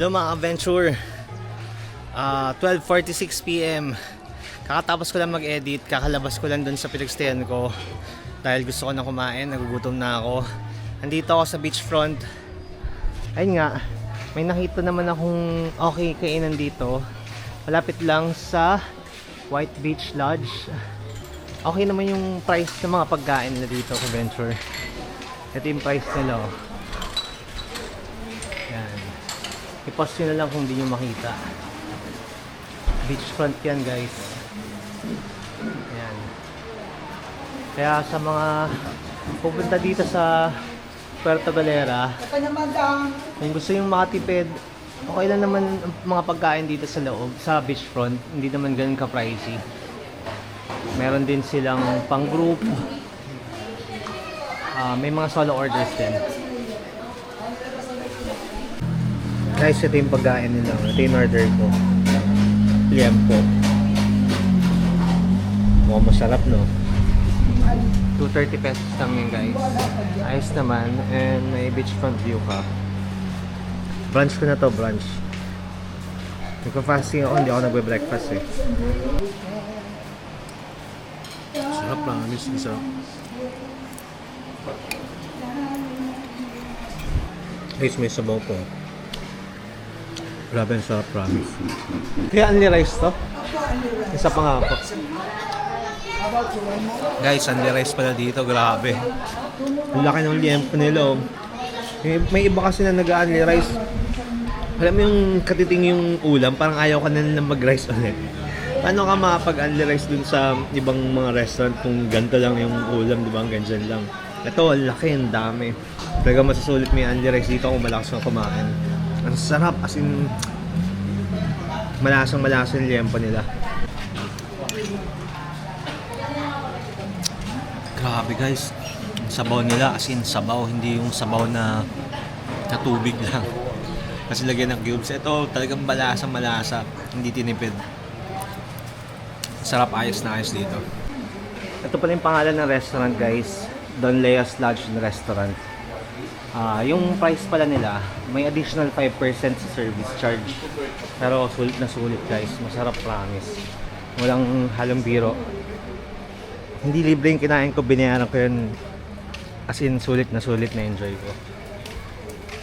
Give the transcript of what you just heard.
Hello mga adventure, 12:46 PM. Kakatapos ko lang mag-edit, kakalabas ko lang dun sa pinagstayan ko dahil gusto ko na kumain, nagugutom na ako. Nandito ako sa beachfront. Ayun nga, may nakita naman akong okay kainan dito. Malapit lang sa White Beach Lodge. Okay naman yung price ng mga pagkain nila dito sa Venture. Ito yung price nila. Yan. I-post nyo na lang kung di nyo makita. Beachfront yan guys. Yan. Kaya sa mga pupunta dito sa Puerto Galera, kung gusto yung makatipid, okay lang naman ang mga pagkain dito sa loob, sa beachfront. Hindi naman ganun ka-pricey. Meron din silang pang group. May mga solo orders din. Guys, ito yung pagkain nila. Ito yung order ko. Liempo. Mukhang masarap, no? 230 pesos lang yun, guys. Ayos naman. And may beachfront view ka. Brunch ko na to, brunch. Nagpa-fasting ako, hindi ako nagbe-breakfast eh. Sarap lang, anis isa. Guys, may sabaw po. Grabe ang sarap, promise. Kaya only rice to? Isa pa nga po. Guys, only rice pala dito, grabe. Ang laki ng liempo nila. May iba kasi na nag-only rice. Alam mo yung katiting yung ulam, parang ayaw ka na mag-rice ulit. Paano ka makapag-only rice dun sa ibang mga restaurant kung ganito lang yung ulam, di ba? Ang ganyan lang. Ito, ang laki, ang dami. Talaga masasulit may only rice dito kung malakas kang kumain. Ang sarap, as in malasang-malasa yung liempo nila. Grabe guys. Ang sabaw nila, as in sabaw, hindi yung sabaw na tubig lang. Kasi lagyan ng cubes. Ito talagang malasa-malasa, hindi tinipid. Sarap, ayos na ayos dito. Ito pala yung pangalan ng restaurant guys. Don Leo's Lodge Restaurant. Yung price pala nila, may additional 5% sa service charge. Pero sulit na sulit guys. Masarap, promise. Walang halong biro. Hindi libre yung kinain ko, binayaran ko yun. As in, sulit na enjoy ko.